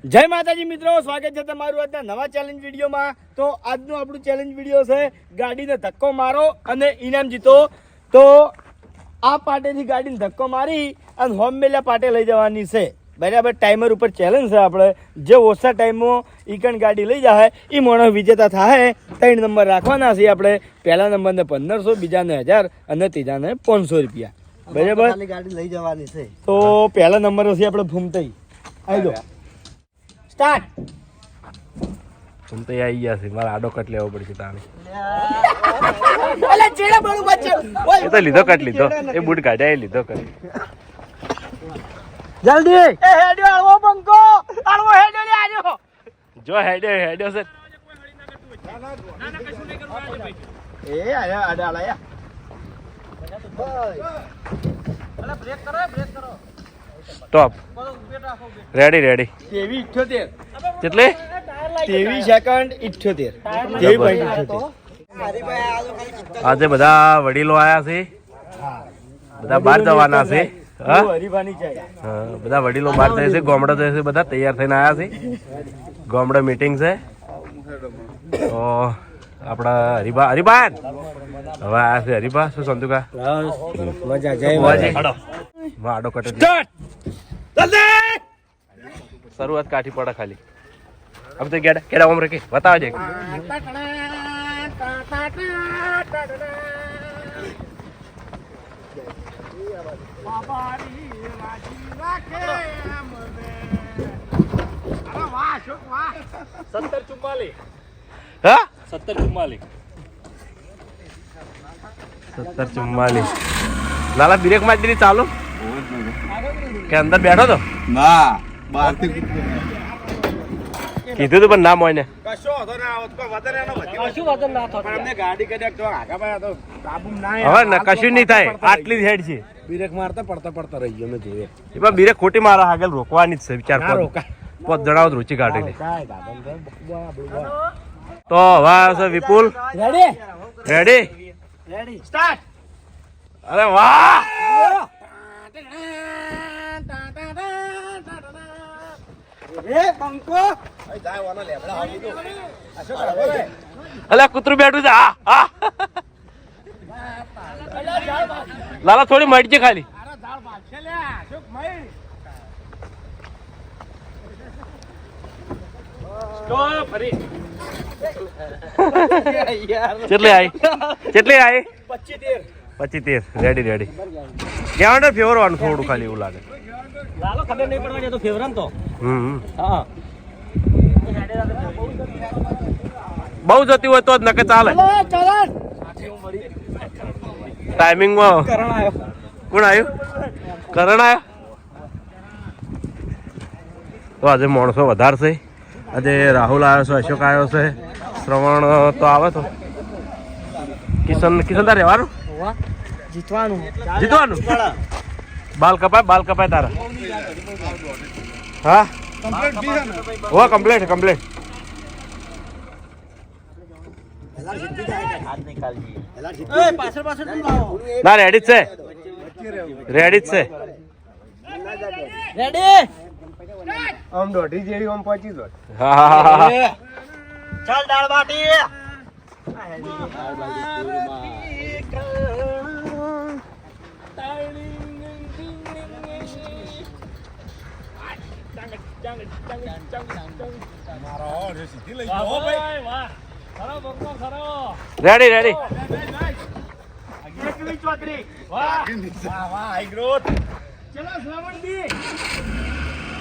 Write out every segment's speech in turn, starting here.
જય માતાજી મિત્રો, સ્વાગત છે તમારું આજના નવા ચેલેન્જ વિડીયોમાં। તો આજનું આપણું ચેલેન્જ વિડીયો છે ગાડીને ધક્કો મારો અને ઇનામ જીતો। તો આ પાટેથી ગાડીને ધક્કો મારી અને હોમ મેલા પાટે લઈ જવાની છે, બરાબર। ટાઈમર ઉપર ચેલેન્જ છે આપણે, જે ઓછા ટાઈમમાં ઈકણ ગાડી લઈ જાય એ માણસ વિજેતા થાય। 3 નંબર રાખવાના છે આપણે, પહેલા નંબરને 1500, બીજાને 1000 અને ત્રીજાને 500 રૂપિયા, બરાબર। ગાડી લઈ જવાની છે તો પહેલા નંબર છે આપણે ભૂમતઈ, આવી દો સ્ટાર્ટ। तुम तो आई गया से मारा आडो कट लेવો પડશે તાણે અલે ચેડા બળું બચ્ચે એ તો લીધો કટ લીધો એ બૂટ કાઢ્યા એ લીધો કરી જલ્દી એ હેડ્યો આળવો બંકો આળવો હેડ્યો લે આજો જો હેડ્યો છે એ આયા આડા આયા અલે બ્રેક કરો સ્ટોપ રેડી તેવી 78 કેટલે 23 સેકન્ડ 78 આજે બધા વડીલો આયા છે, બધા બહાર જવાના છે। હા હરીફાની ચાય હા, બધા વડીલો બહાર જાય છે, ગામડે જાય છે, બધા તૈયાર થઈને આયા છે, ગામડે મીટિંગ છે। તો આપણા હરીબા હવે આયા છે હરીબા, શું સંતુકા મજા જય આડો આડો કટ સ્ટાર્ટ જલ્દી શરૂઆત કાઠી પડે ખાલી अब तो केड़ा उम्र के बताओ जे हाँ 70-44 लाला ब्रेक मार दी चालू के अंदर बैठो तो ના બહારથી કીધું તું પણ ના મોય ને કશો હતો ના આવત કોઈ વધારે એનો કશું વજન ના થતો પણ અમને ગાડી કદાચ તો આગા ભાઈ તો કાબુ ના હવે ને કશું નહીં થાય, આટલી જ હેડ છે। બ્રેક મારતા પડતા રહી ગયો મેં જોયે એમાં બીરે ખોટી મારા આગળ રોકવાની જ છે, વિચાર ના કરો રોકાય 5 જણાઓ રૂચી કાઢી લે કાય ગાડન તો હવે આવશે વિપુલ રેડી રેડી સ્ટાર્ટ અરે વાહ એ બંકો એ જાય વાના લેબડા આવી દો અશોક આવે અલ્યા કૂતરું બેઠું છે આ લાલા થોડી મટજે ખાલી અરે ઝાડ ભાગશે લે અશોક મઈ સ્ટોપ ફરી કેટલી આવી 25 25 રેડી કેવાડે ફેવરવાનું થોડું ખાલી એવું લાગે લાલો ખબર નહીં પડવાની તો ફેવરન તો હા બહુ જતી હોય તો જ નકે ચાલે ટાઈમિંગમાં કરણ આવ્યો કોણ આવ્યું કરણ આવ્યો તો આજે માણસો વધારે છે, આજે રાહુલ આવ્યો છે, અશોક આવ્યો છે, શ્રવણ તો આવે તો કિશન તારે રહેવાનું જીતવાનું બાલ કપાય તારા હા ઓ કમ્પ્લીટ ના રેડી જ છે રેડી આમ દોઢી જેવી આમ પહોંચી દો હા ચાલ દાળ બાટી રેડી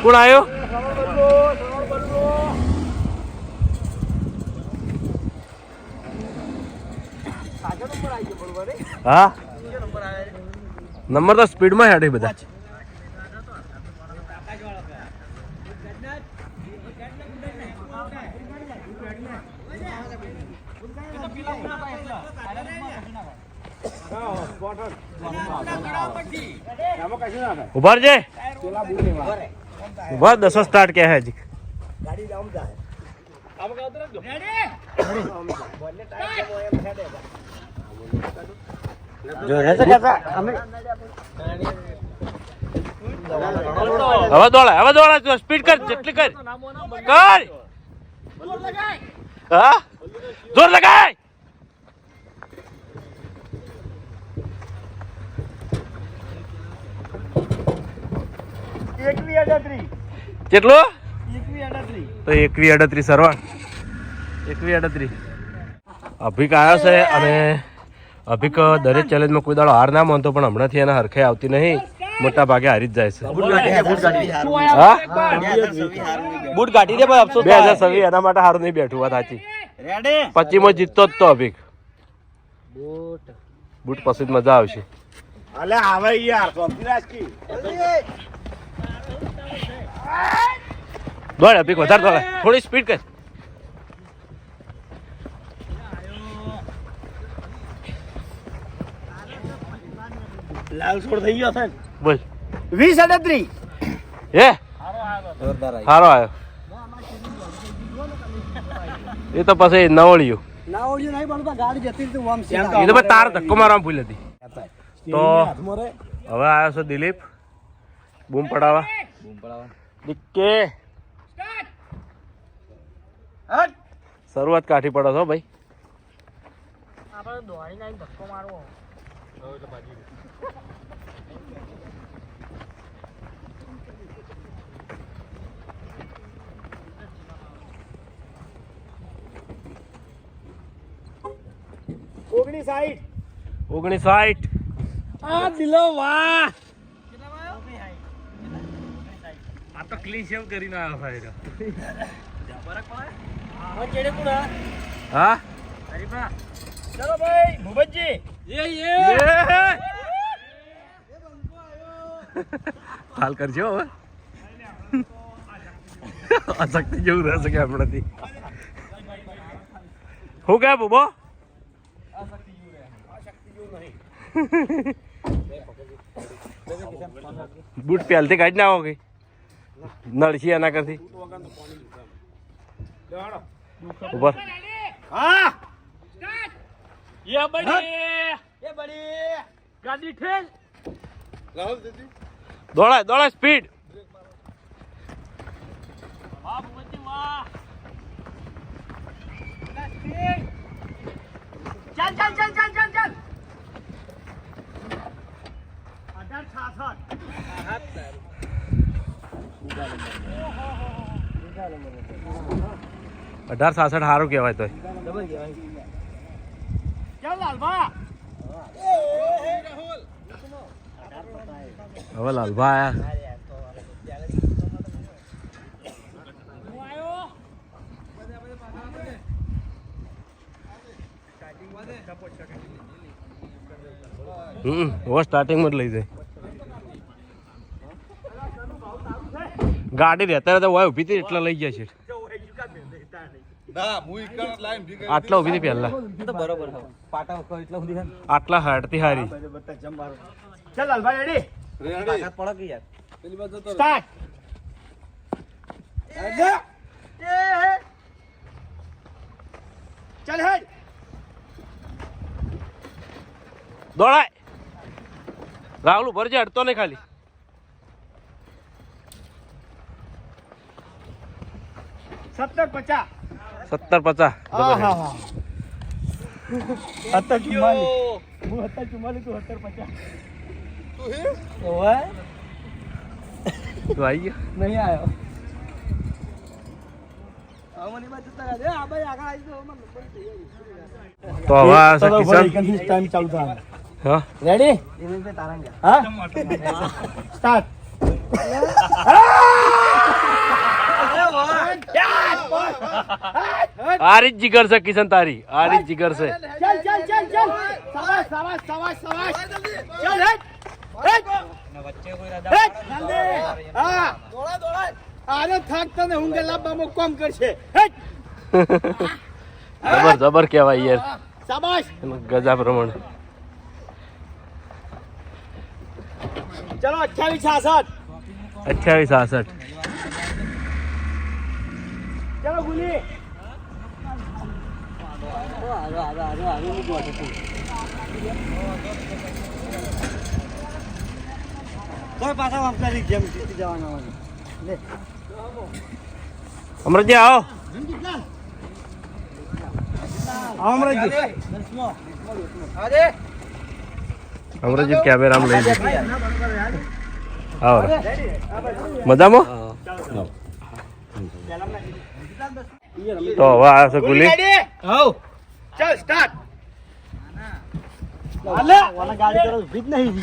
કોણ આવ્યો હા નંબર તો સ્પીડમાં હેડે બધા ઉભા રહેજે ઉભા 10 સ્ટાર્ટ કે હે જી ગાડી આમ જાય આમ કાઉ તો રાખજો રેડી બોલને ટાઈમ જો એમ હેડે જો રે તો અમે હવે દોડા સ્પીડ કર જેટલી કર હા જોર લગાય કેટલું તો 21-38 સરવાળ 21-38 અભિક આવ્યો છે અને અભિક દરેક ચેલેન્જમાં કોઈ દાડો હાર ના માનતો પણ હમણાંથી એને હરખે આવતી નહીં મોટા ભાગે હારી જ જાય છે બૂટ કાઢી દે 2026 એના માટે હારું નહીં બેઠું વાત સાચી 25 માં જીતતો જ તો અભિક બૂટ પછી જ મજા આવશે દોડ અભિક વધારે દોડ થોડી સ્પીડ કર લાલ છોડ થઈ ગયો છે બોલ 20-38 એ સારો આવ્યો એ તો પછી નવળ્યું એ તો તાર ધક્કો મારવા ભૂલ હતી તો હવે આવ્યો છે દિલીપ બૂમ પડાવા દિક્કે શરૂઆત કાઠી પડો છો ભાઈ ઓગણીસ 60 આ દિલો વાહ આ તો ક્લીન શેવ કરીને આવ્યો ભાઈ હા ચલો ભાઈ ભૂપતજી હાલ કરજો હવે અશક્તિ જેવું રહેશે કે હમણાંથી શું કે બુબો બૂટ પહેલથી કાઢી ના આવો કઈ નળશી એના કરતી ઉપર હા ये बड़ी गाड़ी ठेल दौड़ा स्पीड चल 18-66 સારું કહેવાય તો ચાલ લાલભા હવે લાલભા આયા वो स्टार्टिंग में लई जाए गाड़ी रहता रहता वो उभी थी એટલા લઈ ગયા છે આટલા ઉભી હતી પહેલા આટલા હાડતી હારી ચાલ લાલભા રેડી સ્ટાર્ટ ચાલ હેડ દોડાય રાહુલ ઉપર જે અડતો નહીં ખાલી 70-50 70-50 તું આવી ગયો નહીં આવ્યો તો હવે આ છે કિશન ટાઈમ ચાલુ થાય હા રેડી હા સ્ટાર્ટ આરી જ જીગર છે કિશન તારી આરી જ જીગર છે चल चल चल चल शाबाश शाबाश शाबाश शाबाश चल हेड हेड बच्चे को इरादा जल्दी हां दौड़ा दौड़ा आरे થાકતો ને ઊંઘે લાવવામાં કામ કરશે હેડ જબર જબર કહેવાય યાર શાબાશ ગજા પ્રમાણે ચલો 28-66 28-66 ચલો ગુલી કોઈ પાછા વાપરી જેમ જીતી જવાના હોય લે અમરજી આવો અમરજી અમરજી કેમેરા લઈ જઈએ આવો મજામાં તો હવે આ છે ગુલી હવ ચાલ સ્ટાર્ટ અલે વાના ગાડી કરો ભીત નહીં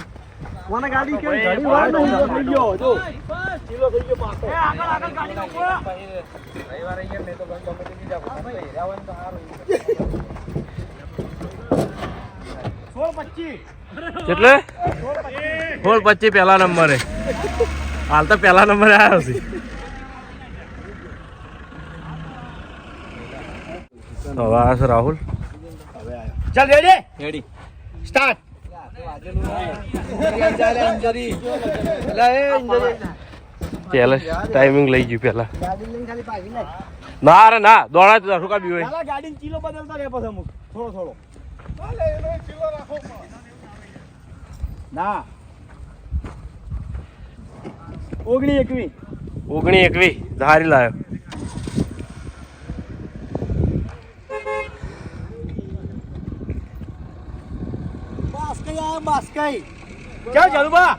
વાના ગાડી કે ગાડી વાર નહીં થઈ ગયો જો કિલો થઈ ગયો પાછો આગળ આગળ ગાડી નો રવિવાર અહીંયા મે તો ગમે તે બીજા ભાઈ રાવણ તો હારું 16-25 કેટલે 16-25 પહેલા નંબરે હાલ તો પહેલા નંબરે આવ્યો છે તો હવે આ છે રાહુલ ચાલ રેડી સ્ટાર્ટ પહેલા ટાઈમિંગ લઈ ગયું પહેલા ગાડી લઈને ખાલી ભાગી નાખ ના રે ના દોડા તો શું કાપી હોય પેલા ગાડી ચીલો બદલતા રહે પછી અમુક થોડો ના 19-21 ધારી લાયો બસ કઈ ચાલ ચાલુ બા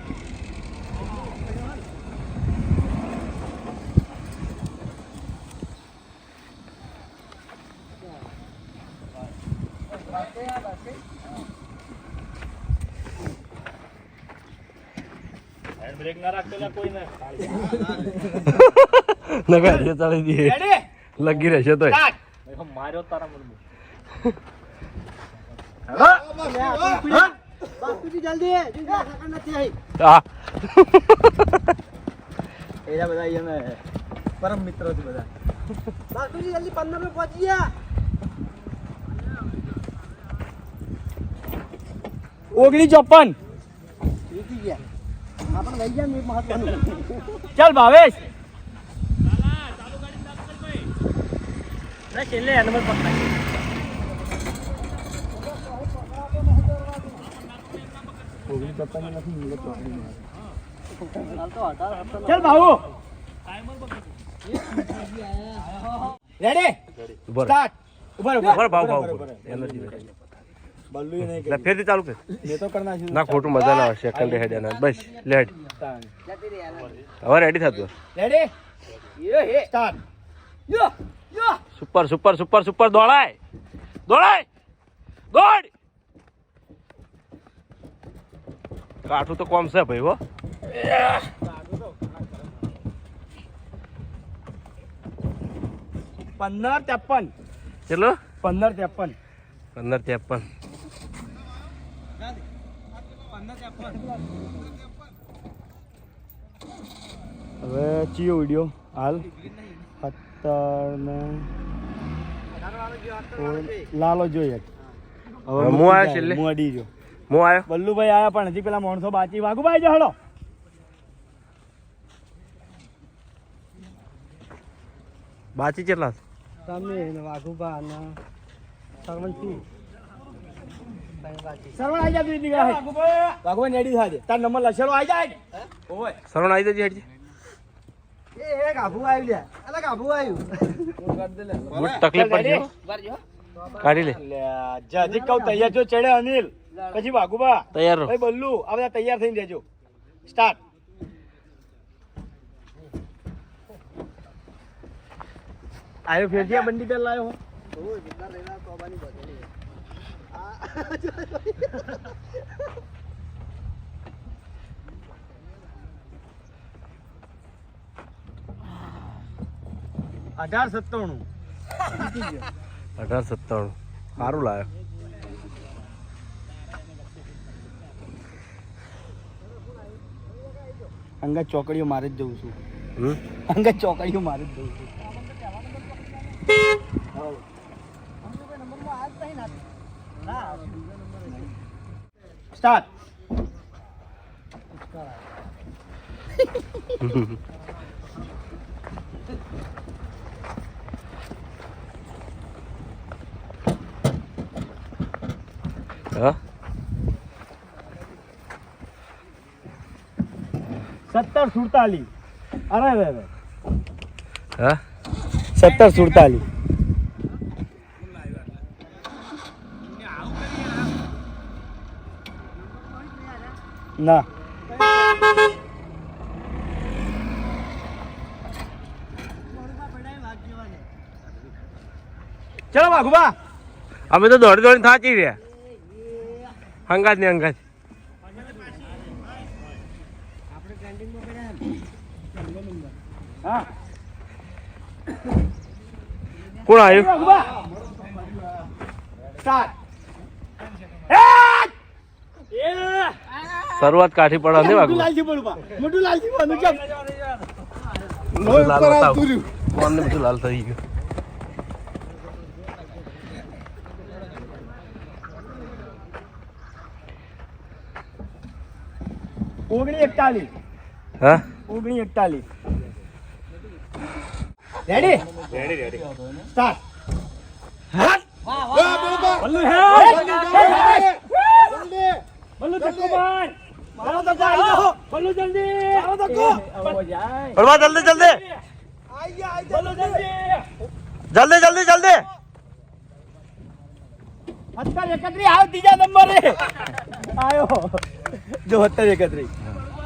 બ્રેક ના રાખતો ને કોઈ ને નગર એ ચાલી દે રેડી લગી રહેશે તોય સ્ટાર્ટ માર્યો તારા મનમાં બાપુજી જલ્દી સેકન્ડ નથી આવી હા એરા બધા અહીંયા પરમ મિત્રો છે બધા બાપુજી જલ્દી 15 માં પહોંચી ગયા 19-54 જીતી ગયા આપણે લઈ ગયા મેં મહત્વનું ચાલ ભાવેશ છેલ્લે નંબર પકડાય ચાલ ભાऊ રેડી ઉભો રહે. સ્ટાર્ટ ઉભર ઉભો રહે, ભાવ ભાવ એનર્જી બલ્લુ નહીં એટલે ફેરથી ચાલુ કર મેં તો કરના છે ના ખોટું મજા ના આવે સેકન્ડ હેડ એના બસ લેટ હવે રેડી થતું રેડી યે સ્ટાર્ટ યો યો સુપર સુપર સુપર સુપર દોડાય દોડ કાઠું તો કોમ છે ભાઈ હો 15-53 ચલો 15-53 15-53 હવે ચિયો વિડિયો હાલ 17 ને લાલો જોઈએ હવે હું આયો છેલ્લે. હું અડી જો હું આવ્યો બલ્લુભાઈ આયા પણ હજી પેલા માણસો બાકી વાઘુભાઈ જો હળો બાચી કેટલા છે? તમે વાઘુબા અને સરવંતી સરવણ આઈ જા તું દીકરા વાઘુભાઈ નેડી થાજે તાર નંબર લખેલો આઈ જાય ઓય સરવણ આવી જજે હેડજી એ ગાભુ આવી લે અલા ગાભુ આવ્યું બહુ તકલીફ પડશે હો. કાઢી લે લે જાજી કહું તૈયાર જો ચડે અનિલ પછી વાઘુબા તૈયાર રહો ભાઈ બલ્લુ આ બધા તૈયાર થઈને રહેજો સ્ટાર્ટ આયો ફેરથી બંડી પેલા લાયો અઢાર 1897 સારું લાવ્યો અંગત ચોકડીઓ મારે જ જઉં છું હમ અંગત ચોકડીઓ મારે જ જઉં છું સ્ટાર્ટ હા 1747. અરે રે હા 1747. ના ચલો વાઘુબા અમે તો દોડી દોડીને થાચી રહ્યા અંગાજ ને અંગાજ હા કોણ આવ્યું વાઘુબા સ્ટાર્ટ શરૂઆત કાઠી પડે ને વાગુ લાલજી બોલું મોટું લાલજી બોલું કેમ લાલ બતાવ કોણ ને બધું લાલ થઈ ગયું 1941. હા 1941. રેડી સ્ટાર્ટ બલ્લુ હે બલ્લુ ધક્કો માર મારો ધક્કો આવી જાઓ બલ્લુ જલ્દી મારો ધક્કો બળવા જલ્દી જલ્દી આઈ ગયા બલ્લુ જલ્દી જલ્દી જલ્દી જલ્દી 1731 આવ ત્રીજા નંબરે આયો જો 1731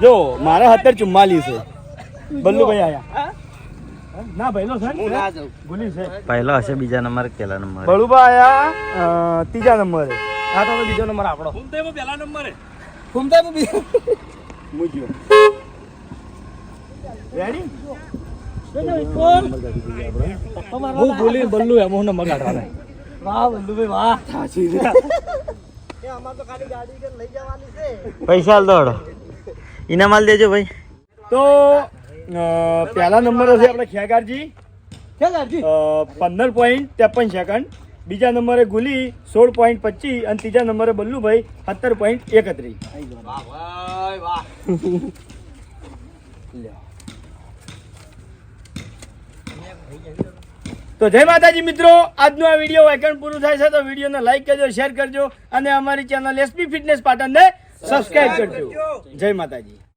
જો મારા 1744 છે બલ્લુભાઈ આયા ના ભાઈલો છે હું ના જાઉં ભૂલી છે પહેલો હશે બીજા નંબર કેલા નંબર બળુબા આયા ત્રીજા નંબરે આ તો બીજો નંબર આપણો ફૂમતાઈમાં પહેલા નંબરે ફૂમતાઈમાં બીજો મુજ્યો રેડી હું બોલી બલ્લુ એમ હું નંબર કાઢવાના વાહ બલ્લુભાઈ વાહ સાચી છે એ અમાર તો ખાલી ગાડી કે લઈ જવાની છે પૈસા હાલ દોડો ઇનામ હાલ દેજો ભાઈ તો પહેલા નંબર હશે આપણે ખેગારજી 15.53 સેકન્ડ બીજા નંબરે ગુલી 16.25 અને ત્રીજા નંબરે બલ્લુભાઈ 17.31 તો જય માતાજી મિત્રો આજનો આ વિડીયો વેકન પૂરું થાય છે તો વિડીયોને લાઈક કરજો શેર કરજો અને અમારી ચેનલ એસપી ફિટનેસ પાટણને સબસ્ક્રાઇબ કરજો જય માતાજી.